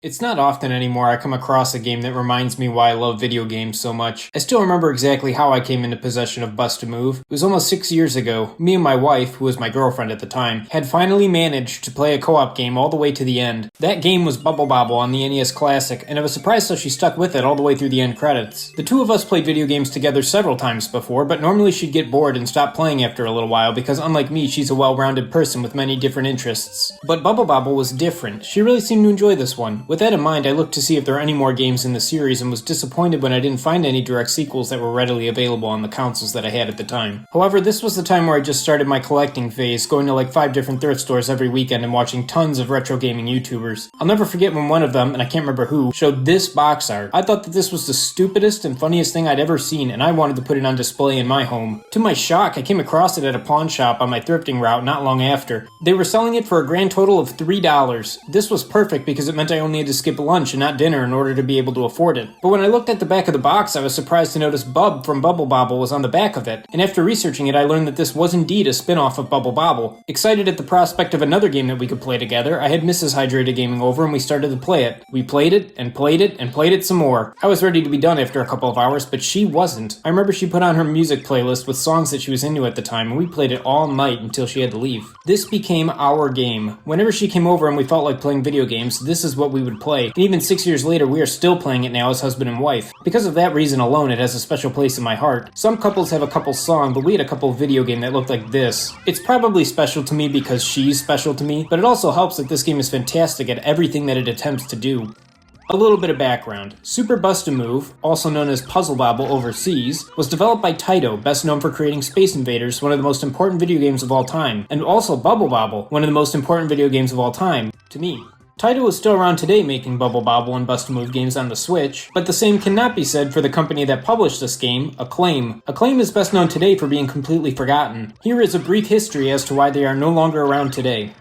It's not often anymore I come across a game that reminds me why I love video games so much. I still remember exactly how I came into possession of Bust-A-Move. It was almost 6 years ago. Me and my wife, who was my girlfriend at the time, had finally managed to play a co-op game all the way to the end. That game was Puzzle Bobble on the NES Classic, and I was surprised how she stuck with it all the way through the end credits. The two of us played video games together several times before, but normally she'd get bored and stop playing after a little while because unlike me, she's a well-rounded person with many different interests. But Puzzle Bobble was different. She really seemed to enjoy this one. With that in mind, I looked to see if there were any more games in the series and was disappointed when I didn't find any direct sequels that were readily available on the consoles that I had at the time. However, this was the time where I just started my collecting phase, going to like 5 different thrift stores every weekend and watching tons of retro gaming YouTubers. I'll never forget when one of them, and I can't remember who, showed this box art. I thought that this was the stupidest and funniest thing I'd ever seen, and I wanted to put it on display in my home. To my shock, I came across it at a pawn shop on my thrifting route not long after. They were selling it for a grand total of $3. This was perfect because it meant I only had to skip lunch and not dinner in order to be able to afford it. But when I looked at the back of the box, I was surprised to notice Bub from Puzzle Bobble was on the back of it, and after researching it, I learned that this was indeed a spin-off of Puzzle Bobble. Excited at the prospect of another game that we could play together, I had Mrs. HydratedGaming over and we started to play it. We played it, and played it, and played it some more. I was ready to be done after a couple of hours, but she wasn't. I remember she put on her music playlist with songs that she was into at the time, and we played it all night until she had to leave. This became our game. Whenever she came over and we felt like playing video games, this is what we would play. And even 6 years later, we are still playing it now as husband and wife. Because of that reason alone, it has a special place in my heart. Some couples have a couple song, but we had a couple video game that looked like this. It's probably special to me because she's special to me, but it also helps that this game is fantastic at everything that it attempts to do. A little bit of background. Super Bust-A-Move, also known as Puzzle Bobble overseas, was developed by Taito, best known for creating Space Invaders, one of the most important video games of all time, and also Puzzle Bobble, one of the most important video games of all time, to me. Taito is still around today making Puzzle Bobble and Bust-A-Move games on the Switch, but the same cannot be said for the company that published this game, Acclaim. Acclaim is best known today for being completely forgotten. Here is a brief history as to why they are no longer around today.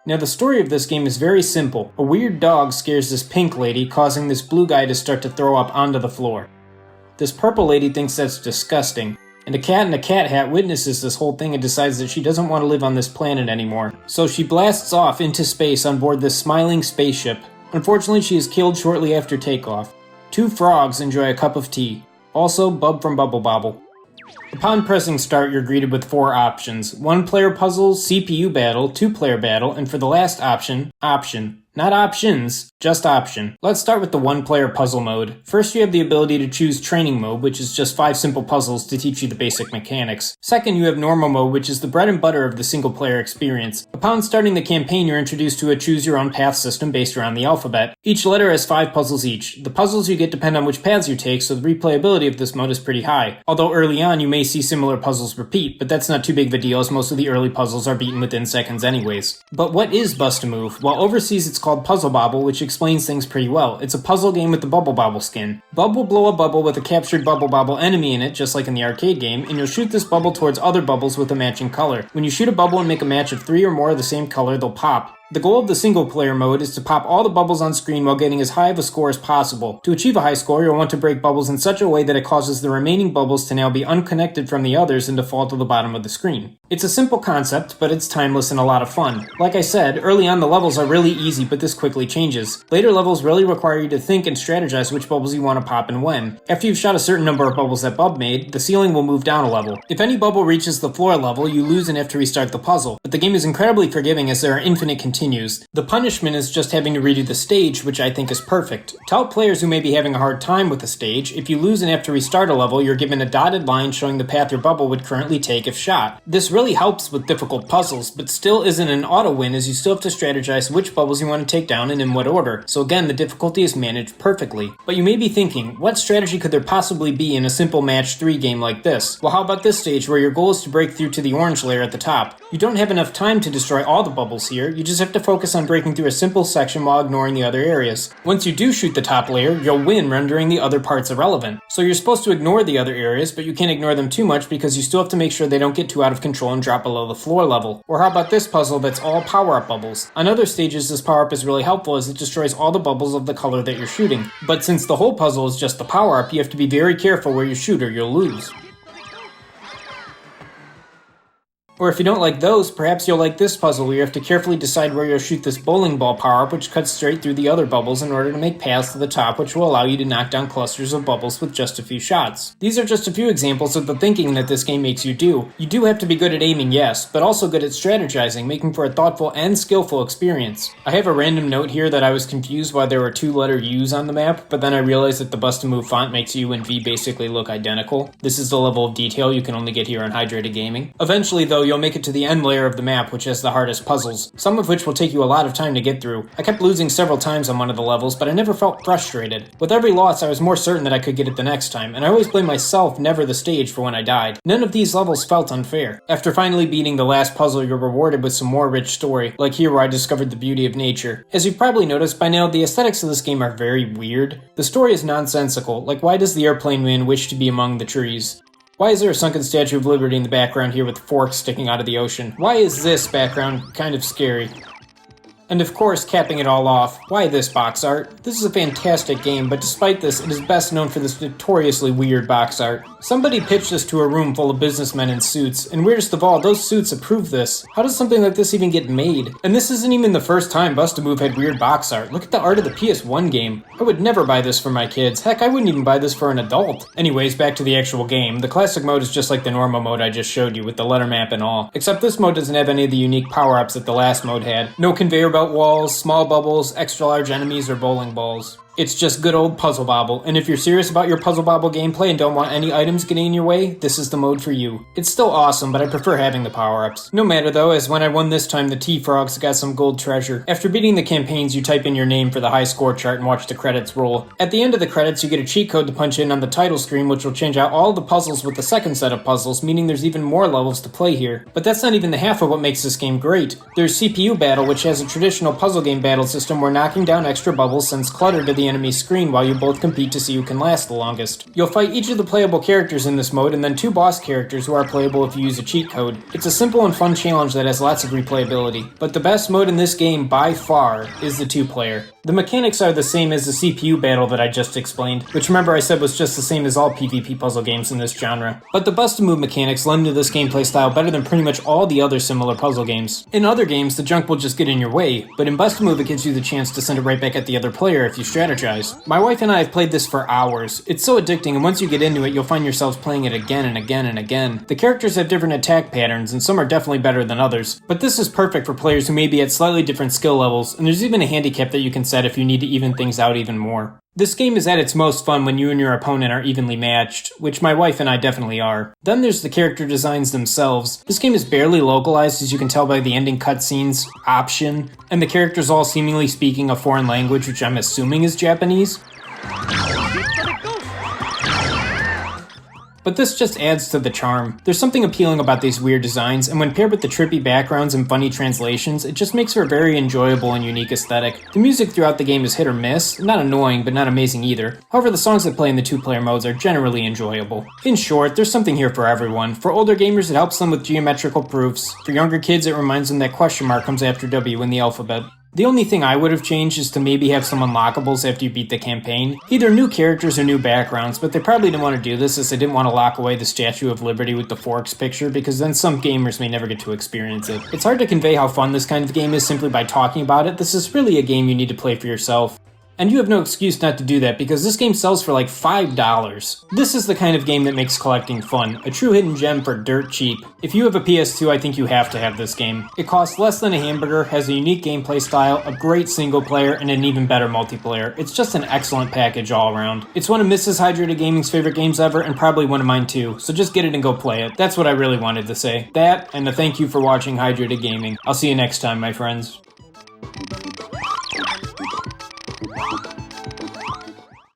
Now the story of this game is very simple. A weird dog scares this pink lady, causing this blue guy to start to throw up onto the floor. This purple lady thinks that's disgusting, and a cat in a cat hat witnesses this whole thing and decides that she doesn't want to live on this planet anymore. So she blasts off into space on board this smiling spaceship. Unfortunately, she is killed shortly after takeoff. 2 frogs enjoy a cup of tea. Also, Bub from Puzzle Bobble. Upon pressing start, you're greeted with 4 options. 1-player puzzles, CPU battle, 2-player battle, and for the last option, option. Not options, just option. Let's start with the 1-player puzzle mode. First, you have the ability to choose training mode, which is just 5 simple puzzles to teach you the basic mechanics. Second, you have normal mode, which is the bread and butter of the single-player experience. Upon starting the campaign, you're introduced to a choose-your-own-path system based around the alphabet. Each letter has 5 puzzles each. The puzzles you get depend on which paths you take, so the replayability of this mode is pretty high. Although early on, you may see similar puzzles repeat, but that's not too big of a deal as most of the early puzzles are beaten within seconds anyways. But what is Bust-A-Move? Well, overseas it's called Puzzle Bobble, which explains things pretty well. It's a puzzle game with the Puzzle Bobble skin. Bub will blow a bubble with a captured Puzzle Bobble enemy in it, just like in the arcade game, and you'll shoot this bubble towards other bubbles with a matching color. When you shoot a bubble and make a match of 3 or more of the same color, they'll pop. The goal of the single-player mode is to pop all the bubbles on screen while getting as high of a score as possible. To achieve a high score, you'll want to break bubbles in such a way that it causes the remaining bubbles to now be unconnected from the others and to fall to the bottom of the screen. It's a simple concept, but it's timeless and a lot of fun. Like I said, early on the levels are really easy, but this quickly changes. Later levels really require you to think and strategize which bubbles you want to pop and when. After you've shot a certain number of bubbles that Bub made, the ceiling will move down a level. If any bubble reaches the floor level, you lose and have to restart the puzzle. But the game is incredibly forgiving as there are infinite continues. The punishment is just having to redo the stage, which I think is perfect. To help players who may be having a hard time with the stage, if you lose and have to restart a level, you're given a dotted line showing the path your bubble would currently take if shot. This really helps with difficult puzzles, but still isn't an auto win as you still have to strategize which bubbles you want to take down and in what order, so again the difficulty is managed perfectly. But you may be thinking, what strategy could there possibly be in a simple match 3 game like this? Well, how about this stage where your goal is to break through to the orange layer at the top? You don't have enough time to destroy all the bubbles here, you just have to focus on breaking through a simple section while ignoring the other areas. Once you do shoot the top layer, you'll win, rendering the other parts irrelevant. So you're supposed to ignore the other areas, but you can't ignore them too much because you still have to make sure they don't get too out of control and drop below the floor level. Or how about this puzzle that's all power-up bubbles? On other stages, this power-up is really helpful as it destroys all the bubbles of the color that you're shooting. But since the whole puzzle is just the power-up, you have to be very careful where you shoot or you'll lose. Or if you don't like those, perhaps you'll like this puzzle where you have to carefully decide where you'll shoot this bowling ball power-up which cuts straight through the other bubbles in order to make paths to the top which will allow you to knock down clusters of bubbles with just a few shots. These are just a few examples of the thinking that this game makes you do. You do have to be good at aiming, yes, but also good at strategizing, making for a thoughtful and skillful experience. I have a random note here that I was confused why there were 2-letter U's on the map, but then I realized that the Bust-A-Move font makes U and V basically look identical. This is the level of detail you can only get here on HydratedGaming. Eventually though, you'll make it to the end layer of the map, which has the hardest puzzles, some of which will take you a lot of time to get through. I kept losing several times on one of the levels, but I never felt frustrated. With every loss, I was more certain that I could get it the next time, and I always blame myself, never the stage, for when I died. None of these levels felt unfair. After finally beating the last puzzle, you're rewarded with some more rich story, like here where I discovered the beauty of nature. As you've probably noticed by now, the aesthetics of this game are very weird. The story is nonsensical, like why does the airplane man wish to be among the trees? Why is there a sunken Statue of Liberty in the background here with forks sticking out of the ocean? Why is this background kind of scary? And of course, capping it all off, why this box art? This is a fantastic game, but despite this, it is best known for this notoriously weird box art. Somebody pitched this to a room full of businessmen in suits, and weirdest of all, those suits approved this. How does something like this even get made? And this isn't even the first time Bust-A-Move had weird box art. Look at the art of the PS1 game. I would never buy this for my kids. Heck, I wouldn't even buy this for an adult. Anyways, back to the actual game. The classic mode is just like the normal mode I just showed you, with the letter map and all. Except this mode doesn't have any of the unique power-ups that the last mode had. No conveyor belt walls, small bubbles, extra large enemies, or bowling balls. It's just good old Puzzle Bobble, and if you're serious about your Puzzle Bobble gameplay and don't want any items getting in your way, this is the mode for you. It's still awesome, but I prefer having the power-ups. No matter though, as when I won this time, the T-Frogs got some gold treasure. After beating the campaigns, you type in your name for the high score chart and watch the credits roll. At the end of the credits, you get a cheat code to punch in on the title screen, which will change out all the puzzles with the second set of puzzles, meaning there's even more levels to play here. But that's not even the half of what makes this game great. There's CPU Battle, which has a traditional puzzle game battle system where knocking down extra bubbles sends clutter to the enemy's screen while you both compete to see who can last the longest. You'll fight each of the playable characters in this mode and then 2 boss characters who are playable if you use a cheat code. It's a simple and fun challenge that has lots of replayability. But the best mode in this game by far is the 2-player. The mechanics are the same as the CPU battle that I just explained, which remember I said was just the same as all PvP puzzle games in this genre. But the Bust-A-Move mechanics lend to this gameplay style better than pretty much all the other similar puzzle games. In other games, the junk will just get in your way, but in Bust-A-Move it gives you the chance to send it right back at the other player if you strategize. My wife and I have played this for hours. It's so addicting, and once you get into it, you'll find yourselves playing it again and again and again. The characters have different attack patterns, and some are definitely better than others, but this is perfect for players who may be at slightly different skill levels, and there's even a handicap that you can set if you need to even things out even more. This game is at its most fun when you and your opponent are evenly matched, which my wife and I definitely are. Then there's the character designs themselves. This game is barely localized, as you can tell by the ending cutscenes, option, and the characters all seemingly speaking a foreign language, which I'm assuming is Japanese. But this just adds to the charm. There's something appealing about these weird designs, and when paired with the trippy backgrounds and funny translations, it just makes for a very enjoyable and unique aesthetic. The music throughout the game is hit or miss, not annoying but not amazing either. However, the songs that play in the 2-player modes are generally enjoyable. In short, there's something here for everyone. For older gamers, it helps them with geometrical proofs. For younger kids, it reminds them that question mark comes after W in the alphabet. The only thing I would have changed is to maybe have some unlockables after you beat the campaign. Either new characters or new backgrounds, but they probably didn't want to do this as they didn't want to lock away the Statue of Liberty with the forks picture, because then some gamers may never get to experience it. It's hard to convey how fun this kind of game is simply by talking about it. This is really a game you need to play for yourself. And you have no excuse not to do that because this game sells for like $5. This is the kind of game that makes collecting fun, a true hidden gem for dirt cheap. If you have a PS2, I think you have to have this game. It costs less than a hamburger, has a unique gameplay style, a great single player, and an even better multiplayer. It's just an excellent package all around. It's one of Mrs. Hydrated Gaming's favorite games ever, and probably one of mine too, so just get it and go play it. That's what I really wanted to say. That, and a thank you for watching Hydrated Gaming. I'll see you next time, my friends.